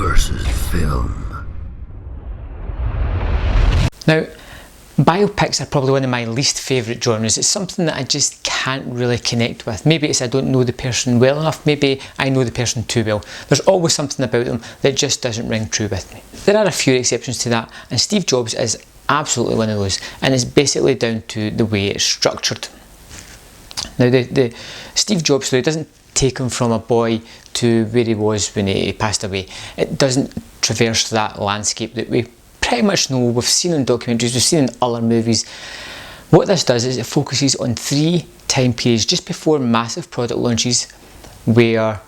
versus film. Now, biopics are probably one of my least favourite genres. It's something that I just can't really connect with. Maybe it's I don't know the person well enough, maybe I know the person too well. There's always something about them that just doesn't ring true with me. There are a few exceptions to that, and Steve Jobs is absolutely one of those, and it's basically down to the way it's structured. Now, the Steve Jobs story doesn't take him from a boy to where he was when he passed away. It doesn't traverse that landscape that we pretty much know, we've seen in documentaries, we've seen in other movies. What this does is it focuses on 3 time periods just before massive product launches where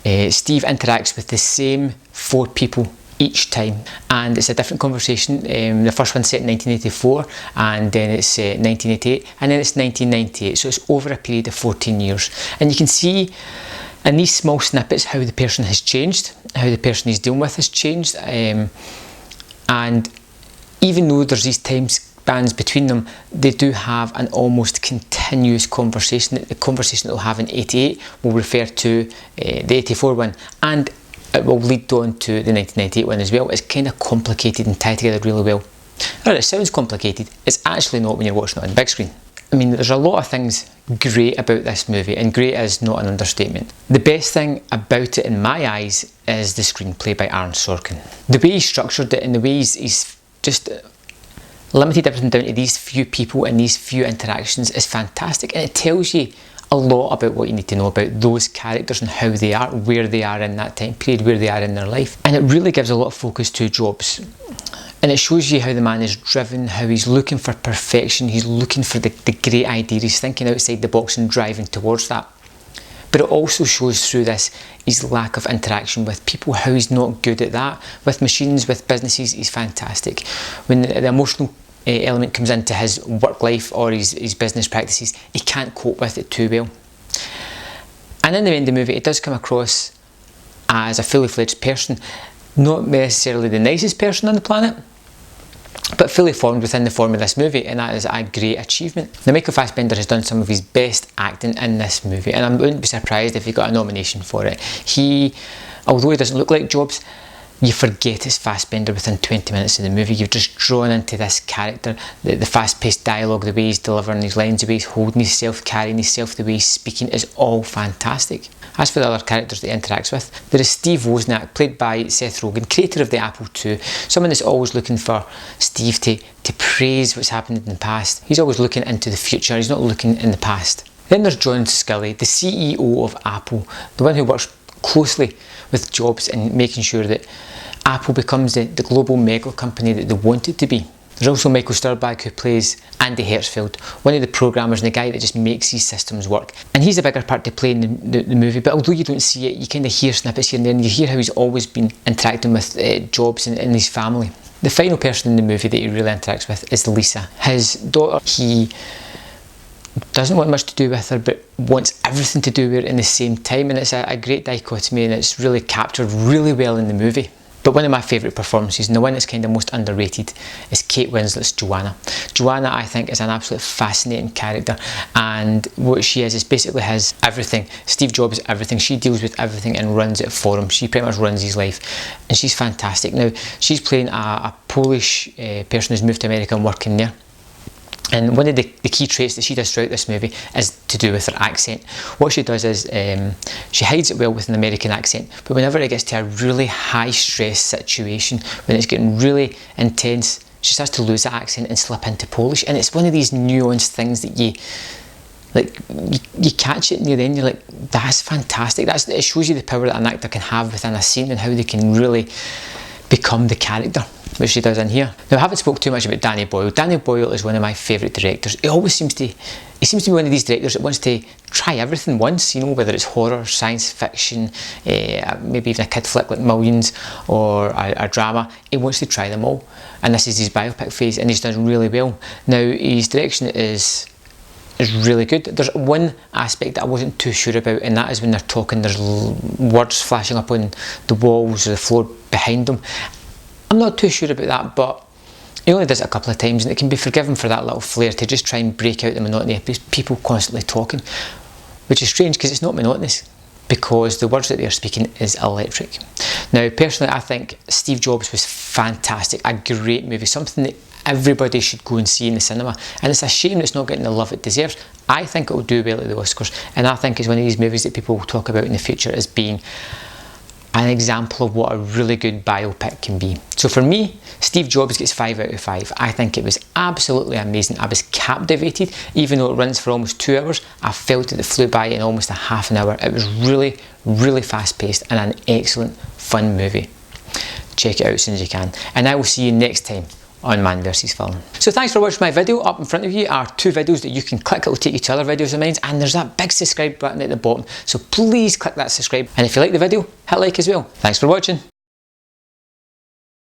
Steve interacts with the same 4 people each time, and it's a different conversation. The first one's set in 1984, and then it's 1988, and then it's 1998, so it's over a period of 14 years. And you can see in these small snippets how the person has changed, how the person he's dealing with has changed, and even though there's these time spans between them, they do have an almost continuous conversation. The conversation that they'll have in 88 will refer to the 84 one, and it will lead on to the 1998 one as well. It's kind of complicated and tied together really well. Alright, it sounds complicated. It's actually not when you're watching it on the big screen. I mean, there's a lot of things great about this movie, and great is not an understatement. The best thing about it in my eyes is the screenplay by Aaron Sorkin. The way he's structured it and the way he's just limited everything down to these few people and these few interactions is fantastic, and it tells you a lot about what you need to know about those characters and how they are, where they are in that time period, where they are in their life. And it really gives a lot of focus to Jobs. And it shows you how the man is driven, how he's looking for perfection, he's looking for the great idea, he's thinking outside the box and driving towards that. But it also shows through this his lack of interaction with people, how he's not good at that. With machines, with businesses, he's fantastic. When the emotional element comes into his work life or his business practices, he can't cope with it too well. And in the end of the movie, it does come across as a fully fledged person, not necessarily the nicest person on the planet, but fully formed within the form of this movie, and that is a great achievement. Now, Michael Fassbender has done some of his best acting in this movie, and I wouldn't be surprised if he got a nomination for it. Although he doesn't look like Jobs, you forget it's Fassbender within 20 minutes of the movie. You're just drawn into this character, the fast-paced dialogue, the way he's delivering his lines, the way he's holding himself, carrying himself, the way he's speaking is all fantastic. As for the other characters that he interacts with, there is Steve Wozniak, played by Seth Rogen, creator of the Apple II, someone that's always looking for Steve to praise what's happened in the past. He's always looking into the future, he's not looking in the past. Then there's John Sculley, the CEO of Apple, the one who works closely with Jobs in making sure that Apple becomes the global mega company that they want it to be. There's also Michael Sturbag, who plays Andy Hertzfeld, one of the programmers and the guy that just makes these systems work. And he's a bigger part to play in the movie, but although you don't see it, you kind of hear snippets here and there, and you hear how he's always been interacting with Jobs and his family. The final person in the movie that he really interacts with is Lisa, his daughter. He doesn't want much to do with her, but wants everything to do with her in the same time, and it's a great dichotomy, and it's really captured really well in the movie. But one of my favourite performances, and the one that's kind of most underrated, is Kate Winslet's Joanna. Joanna, I think, is an absolutely fascinating character, and what she is basically his everything. Steve Jobs is everything. She deals with everything and runs it for him. She pretty much runs his life, and she's fantastic. Now, she's playing a Polish person who's moved to America and working there. And one of the key traits that she does throughout this movie is to do with her accent. What she does is she hides it well with an American accent, but whenever it gets to a really high stress situation, when it's getting really intense, she starts to lose that accent and slip into Polish. And it's one of these nuanced things that you catch it near the end, you're like, that's fantastic. It shows you the power that an actor can have within a scene and how they can really become the character, which she does in here. Now, I haven't spoke too much about Danny Boyle. Danny Boyle is one of my favourite directors. He seems to be one of these directors that wants to try everything once, whether it's horror, science fiction, maybe even a kid flick like Millions, or a drama. He wants to try them all, and this is his biopic phase, and he's done really well. Now, his direction is really good. There's one aspect that I wasn't too sure about, and that is when they're talking, there's words flashing up on the walls or the floor behind them. I'm not too sure about that, but he only does it a couple of times, and it can be forgiven for that little flair to just try and break out the monotony of people constantly talking, which is strange because it's not monotonous, because the words that they're speaking is electric. Now, personally, I think Steve Jobs was fantastic, a great movie, something that everybody should go and see in the cinema, and it's a shame it's not getting the love it deserves. I think it will do well at the Oscars, and I think it's one of these movies that people will talk about in the future as being an example of what a really good biopic can be. So for me, Steve Jobs gets 5 out of 5. I think it was absolutely amazing. I was captivated. Even though it runs for almost 2 hours, I felt that it flew by in almost a half an hour. It was really, really fast paced and an excellent, fun movie. Check it out as soon as you can. And I will see you next time on Man vs Film. So thanks for watching my video. Up in front of you are 2 videos that you can click. It will take you to other videos of mine, and there's that big subscribe button at the bottom, so please click that subscribe, and if you like the video, hit like as well. Thanks for watching.